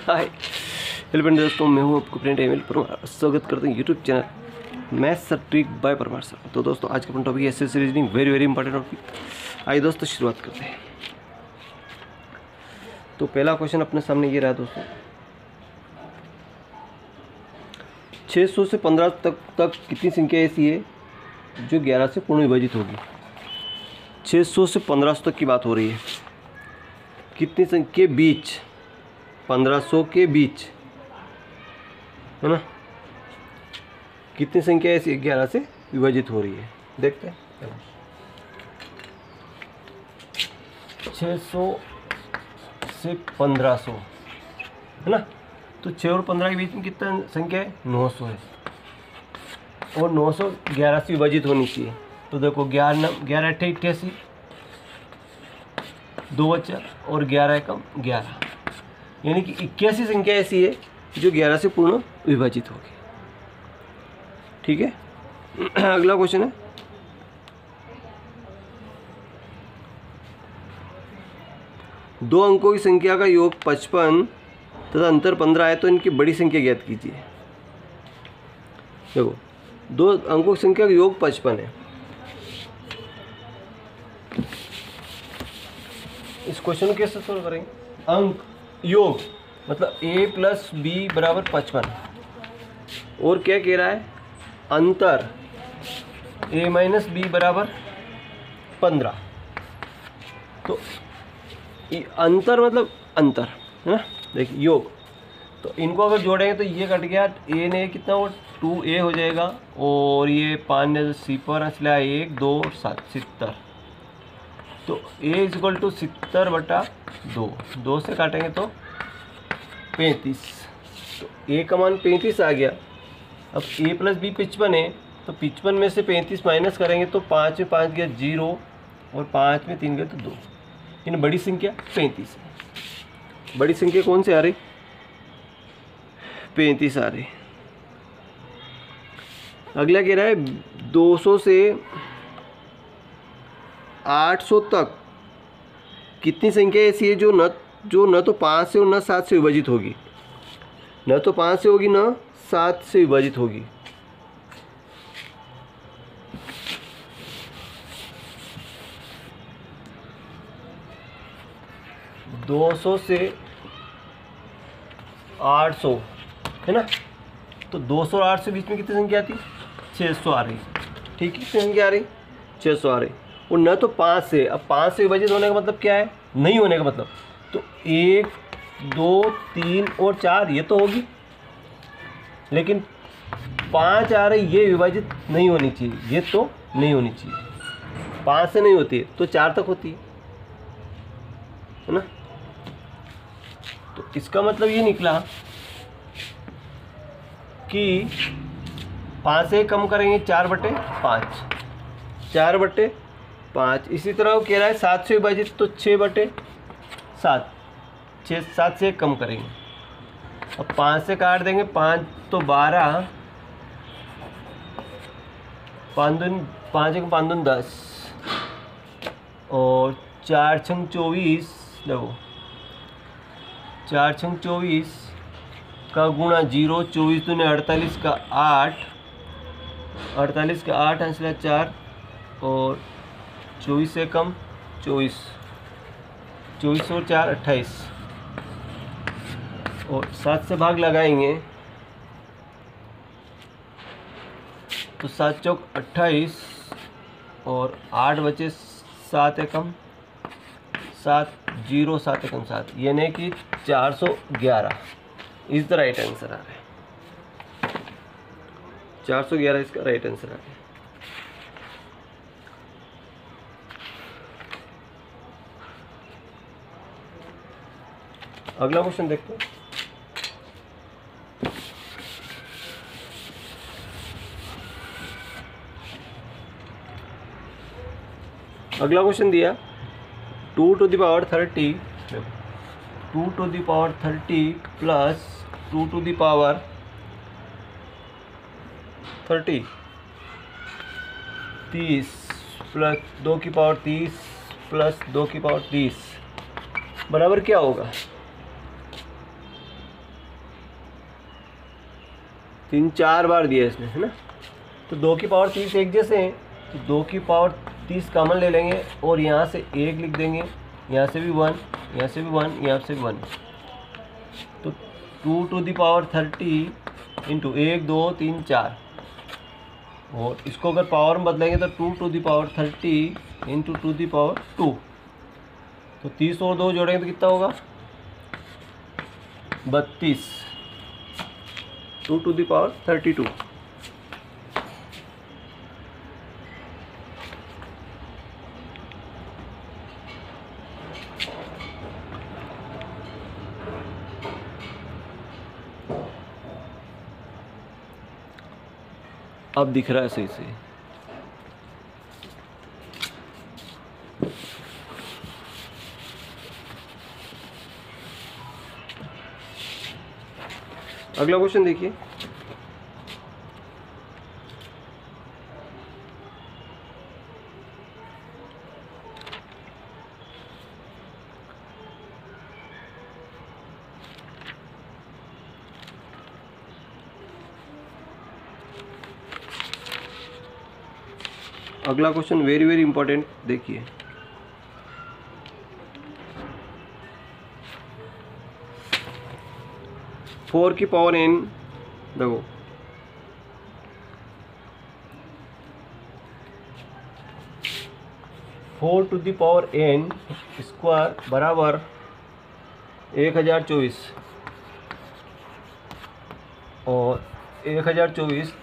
Hi hello दोस्तों, मैं हूं आपको फ्रेंड एमिल परमार। स्वागत करते हैं YouTube channel maths trick bye Parmar sir. तो दोस्तों आज का अपना टॉपिक है SSC reasoning, very important topic. आइए दोस्तों शुरुआत करते हैं। तो पहला क्वेश्चन अपने सामने ये रहा दोस्तों, 600 से 15 तक कितनी संख्या ऐसी है जो 11 से पूर्ण विभाजित होगी। 600 से 1500 तक की बात हो रही है। कितनी संख्या के बीच, 1500 के बीच है ना, कितनी संख्या ऐसी 11 से विभाजित हो रही है। देखते हैं। 600 से 1500 है ना, तो 6 और 15 के बीच में कितना संख्या है, 900 है। और 900 11 से विभाजित होनी चाहिए। तो देखो 11 अट्ठे 88, 2 बचा और 11 कम 11, यानी कि 81 संख्या ऐसी है जो 11 से पूर्ण विभाजित होगी। ठीक है। अगला क्वेश्चन है, दो अंकों की संख्या का योग 55 तथा अंतर 15 है, तो इनकी बड़ी संख्या ज्ञात कीजिए। देखो दो अंकों की संख्या का योग 55 है। इस क्वेश्चन को कैसे सोल्व करेंगे, अंक योग मतलब a प्लस बी बराबर 55 और क्या कह रहा है, अंतर a माइनस बी बराबर 15। तो अंतर मतलब अंतर है ना। देखिए योग, तो इनको अगर जोड़ेंगे तो ये कट गया, a ने कितना वो 2a हो जाएगा और ये 5 ने सी पर असला 1 2 और 7 70। तो a इक्वल टू 70/2, 2 से काटेंगे तो 35। तो a का मान 35 आ गया। अब a प्लस बी 55 है, तो 55 में से 35 माइनस करेंगे तो 5 में 5 गया 0 और 5 में 3 गया तो 2। इन बड़ी संख्या 35 है। बड़ी संख्या कौन सी आ रही, 35 आ रही। अगला कह रहा है 200 से 800 तक कितनी संख्या ऐसी है जो न तो 5 से और न 7 से विभाजित होगी। न तो 5 से होगी न 7 से विभाजित होगी। दो 200 से 800 है ना, तो 200 और 800 के बीच में कितनी संख्या आती, 600 आ रही। ठीक है, कितनी संख्या आ रही, 600 आ रही। और न तो 5 से, अब 5 से विभाजित होने का मतलब क्या है, नहीं होने का मतलब, तो 1 2 3 और 4 ये तो होगी, लेकिन 5 आ रही ये विभाजित नहीं होनी चाहिए, ये तो नहीं होनी चाहिए। 5 से नहीं होती है तो 4 तक होती है ना। तो इसका मतलब ये निकला कि 5 से कम करेंगे 4/5, 4/5। इसी तरह वो कह रहा है 7 से विभाजित, तो 6/7, 7 से कम करेंगे। अब 5 से काट देंगे, 5 तो 12, 5 दूनी 10 और 4 छंग 24। देखो 4 छंग 24 का गुणा 0, 24 दूनी 48 का 8, 48 का 8 अंशला 4 और 24 से कम 24, 24 और 4 28 और 7 से भाग लगाएंगे तो 7 चौक 28 और 8 बचे 7 एकम 7, 0 7 एकम 7, यानी कि 411 इज द राइट आंसर आ रहा है। 411 इसका राइट आंसर आ रहा है। अगला क्वेश्चन देखते हैं। अगला क्वेश्चन दिया 2 to the power 30, 2 to the power 30 plus 2 to the power 30, 30 plus 2 की पावर 30 प्लस 2 की पावर 30 बराबर क्या होगा, 4 बार दिया इसने, है ना। तो 2 की पावर 30 एक जैसे हैं, तो 2 की पावर 30 कॉमन ले लेंगे और यहाँ से 1 लिख देंगे, यहाँ से भी 1, यहाँ से भी 1, यहाँ से भी 1। तो 2 टू द पावर 30 इंटू 1 2 3 4, और इसको अगर पावर में बदलेंगे तो 2 टू द पावर 30 इंटू 2 द पावर 2। तो 30 और 2 जोड़ेंगे तो कितना होगा? 32, 2 टू द पावर 32। अब दिख रहा है सही से। अगला क्वेश्चन देखिए। अगला क्वेश्चन वेरी वेरी इंपॉर्टेंट, देखिए। फोर की पावर n, देखो 4 to the power n square बराबर 1024, और 1024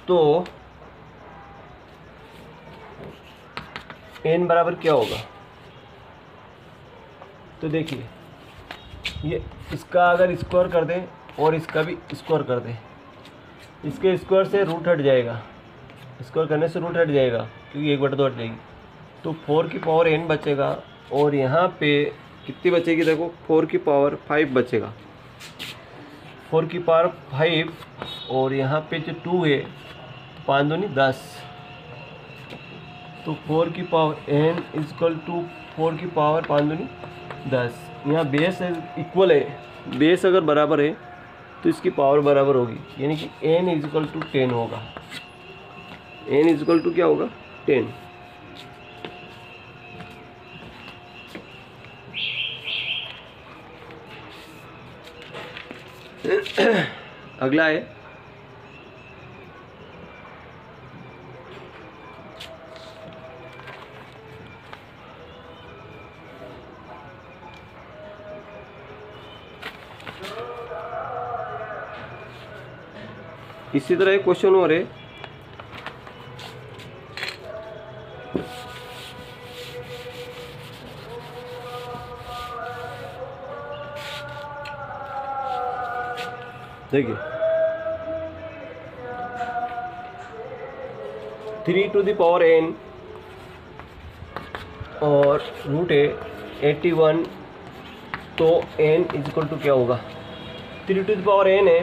तो n बराबर क्या होगा? तो देखिए, ये इसका अगर स्क्वायर कर दें और इसका भी स्क्वायर कर दें, इसके स्क्वायर से रूट हट जाएगा, स्क्वायर करने से रूट हट जाएगा क्योंकि 1/2 हट जाएगी। तो 4 की पावर n बचेगा, और यहाँ पे कितनी बचेगी? देखो 4 की पावर 5 बचेगा, 4 की पावर 5, और यहाँ पे जो 2 है, 5 दूनी 10, तो 4 की पावर n इक्वल टू 4 की पावर 5 दूनी 10। यहाँ बेस इक्वल है, बेस अगर बराबर है तो इसकी पावर बराबर होगी, यानी कि n इक्वल टू 10 होगा। n इक्वल टू क्या होगा? 10। अगला है इसी तरह एक क्वेश्चन और है। देखिए 3 टू द पावर n और रूट है 81, तो n इक्वल टू क्या होगा? 3 टू द पावर n है,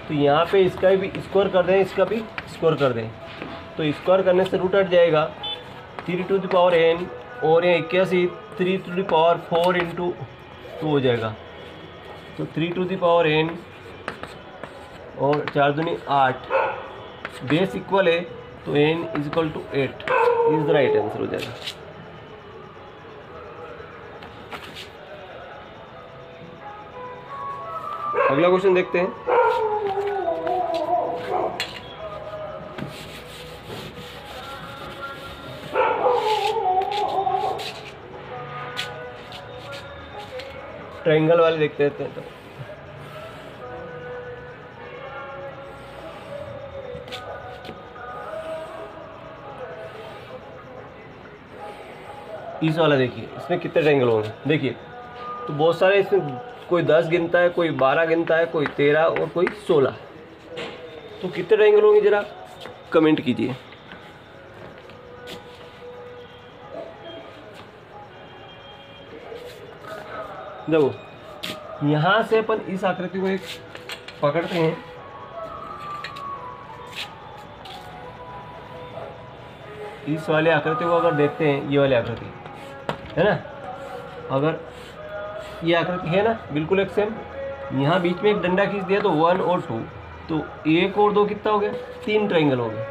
तो यहाँ पे इसका भी स्क्वायर कर दें, इसका भी स्क्वायर कर दें, तो स्क्वायर करने से रूट हट जाएगा। 3 टू द पावर n और ये 81, 3 टू द पावर 4 इंटू 2 हो जाएगा। तो 3 टू द पावर n और 4 दूनी 8, बेस इक्वल है, तो n equal to 8 is the right answer हो जाएगा। अगला क्वेश्चन देखते हैं। ट्रायंगल वाले देखते हैं तो इस वाला देखिए, इसमें कितने ट्रायंगल होंगे? देखिए तो बहुत सारे, इसमें कोई 10 गिनता है, कोई 12 गिनता है, कोई 13 और कोई 16। तो कितने ट्रायंगल होंगे जरा कमेंट कीजिए। देखो यहाँ से अपन इस आकृति को एक पकड़ते हैं, इस वाले आकृति को अगर देखते हैं, ये वाली आकृति है ना, अगर ये आकृति है ना बिल्कुल एक सेम, यहाँ बीच में एक डंडा खींच दिया तो 1 और 2, तो 1 और 2 कितना हो गया, 3 ट्रायंगल हो गए।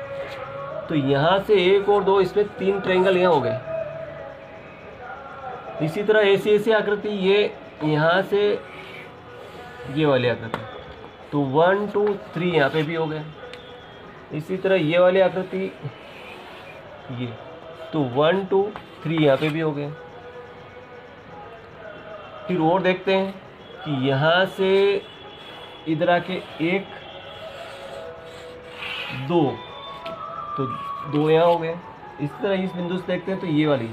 तो यहाँ से 1 और 2 इसमें 3 ट्रायंगल यहाँ हो गए। इसी तरह ऐसी ऐसी आकृति ये यहाँ से ये वाली आकृति, तो 1 2 3 यहाँ पे भी हो गए। इसी तरह ये वाली आकृति ये, तो 1 2 3 यहाँ पे भी हो गए। फिर और देखते हैं कि यहाँ से इधर आके 1 2, तो 2 यहाँ हो गए। इस तरह इस बिंदु से देखते हैं तो ये वाली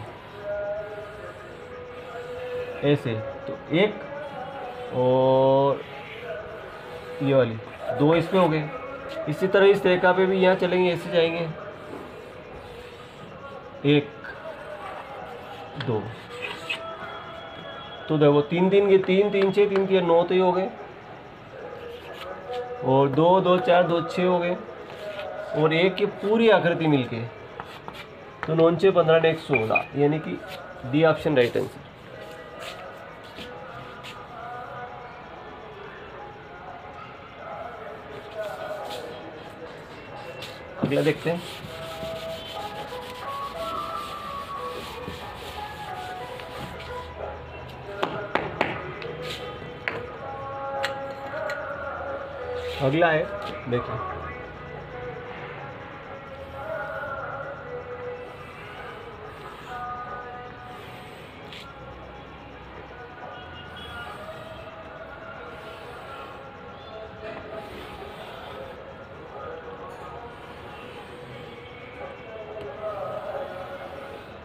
ऐसे, तो 1 और ये वाली 2 इसमें हो गए। इसी तरह इस रेखा पे भी यहाँ चलेंगे, ऐसे जाएंगे 1 2, तो देखो 3 3 ये 3 3 6 3 3 9 तो ये हो गए, और 2 2 4 2 6 हो गए, और 1 की पूरी आकृति मिलके तो 9 6 15 1 16, यानी कि डी ऑप्शन राइट आंसर। अगला देखते हैं। अगला है, देखिए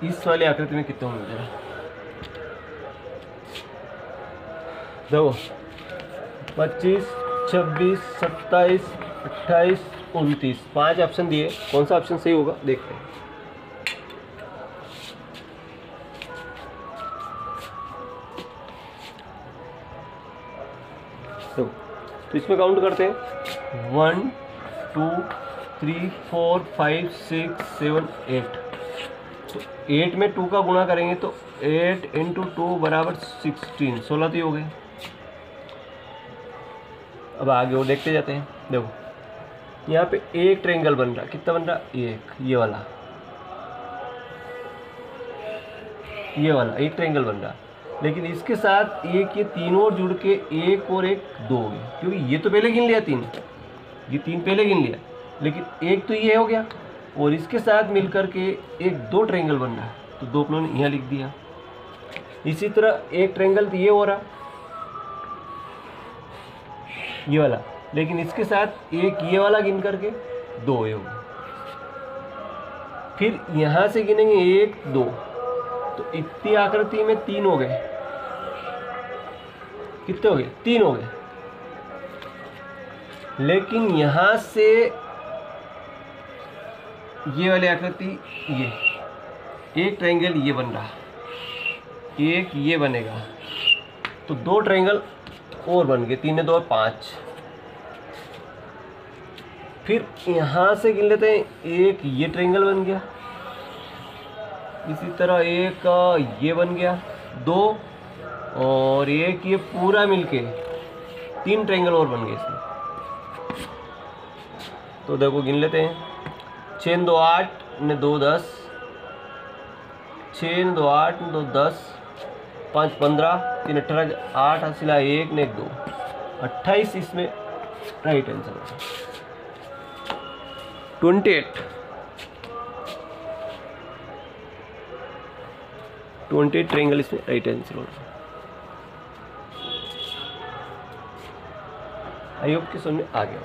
इस वाली आकृति में कितने होंगे जरा देखो, 25 26 27 28 29, 5 ऑप्शन दिए, कौन सा ऑप्शन सही होगा देखते हैं। तो इसमें काउंट करते हैं 1 2 3 4 5 6 7 8, तो 8 में 2 का गुणा करेंगे तो 8 × 2 बराबर 16, 16 तो हो गए। अब आगे और देखते जाते हैं। देखो यहाँ पे एक ट्रायंगल बन रहा, कितना बन रहा, एक, ये वाला एक ट्रायंगल बन रहा, लेकिन इसके साथ एक ये तीनों और जुड़ के 1 और 1 2 हो गए, क्योंकि ये तो पहले गिन लिया 3, ये 3 पहले गिन लिया, लेकिन एक तो ये हो गया, और इसके साथ मिलकर के एक 2 ट्रायंगल बन रहा है, तो 2 अपनों ने यहाँ लिख दिया। इसी तरह एक ट्रायंगल तो ये हो रहा, ये वाला, लेकिन इसके साथ एक ये वाला गिन करके 2 ये होगा। फिर यहाँ से गिनेंगे 1 2, तो इतनी आकृति में 3 हो गए, कितने हो गए, 3 हो गए। लेकिन यहाँ से ये वाली आकृति, ये एक ट्रायंगल ये बन रहा, एक ये बनेगा, तो 2 ट्रायंगल और बन गए, 3 2 5। फिर यहाँ से गिन लेते हैं, एक ये ट्रायंगल बन गया, इसी तरह एक ये बन गया 2, और एक ये पूरा मिलके 3 ट्रायंगल और बन गए इसमें। तो देखो गिन लेते हैं, 6 2 8 ने 2 10, 6 2 8 2 10, 5 15, 3 18, 8 हासिला 1 ने 1 2, 28 इसमें राइट आंसर होगा। 28 ट्रायंगल इसमें राइट आंसर होगा। आई होप कि समझ में आ गया।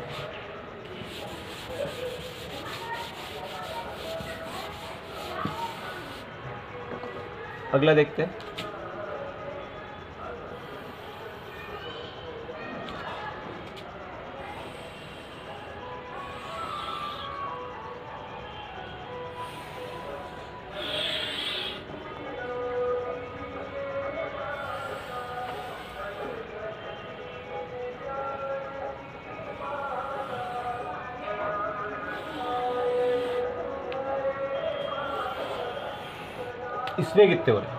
अगला देखते हैं। इसमें कितने हो रहे हैं,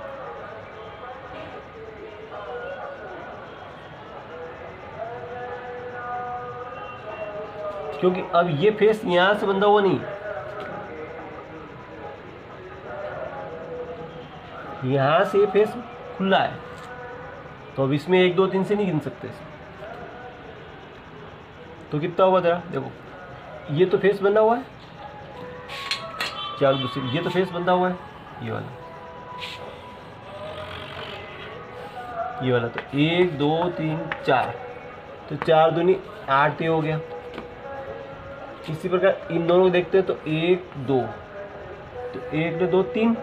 क्योंकि अब ये फेस यहाँ से बंधा हुआ नहीं, यहाँ से फेस खुला है, तो अब इसमें 1 2 3 से नहीं गिन सकते इसमें। तो कितना होगा तेरा, देखो ये तो फेस बना हुआ है, चार दूसरी, ये तो फेस बंधा हुआ है, ये वाला तो 1 2 3 4, तो 4 दूनी 8 हो गया। इसी प्रकार इन दोनों को देखते हैं तो 1 2, तो 1 2 3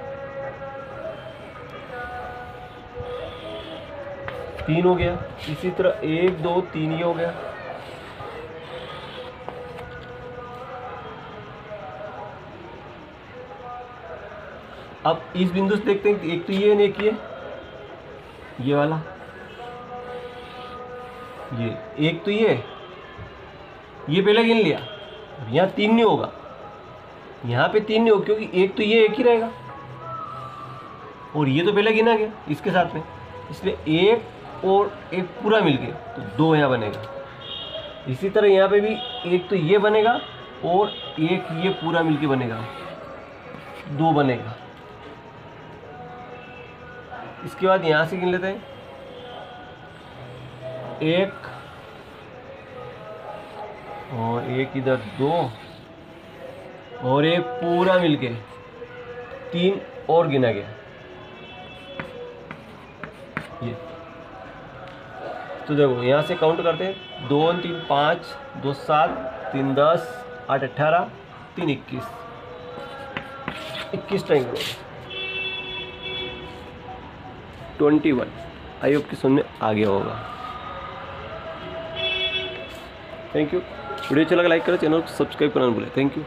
3 हो गया। इसी तरह 1 2 3 ये हो गया। अब इस बिंदु से देखते हैं कि एक तो ये है, एक ये वाला, ये एक तो ये पहले गिन लिया। अब यहाँ 3 नहीं होगा, यहाँ पे 3 नहीं होगा, क्योंकि एक तो ये एक ही रहेगा और ये तो पहले गिना गया इसके साथ में, इसलिए एक और एक पूरा मिलके तो 2 यहाँ बनेगा। इसी तरह यहाँ पे भी एक तो ये बनेगा और एक ये पूरा मिलके बनेगा, 2 बनेगा। इसके बाद यहाँ से गिन लेते हैं, 1 और एक इधर 2 और एक पूरा मिलके 3 और गिना गया ये। तो देखो यहाँ से काउंट करते हैं, 2 3 5 2 7 3 10 8 18 3 21 ट्रायंगल 21। आई होप कि समझ में आ गया होगा। Thank you. वीडियो अच्छा लगा लाइक करो, चैनल को सब्सक्राइब करना ना भूलें। Thank you.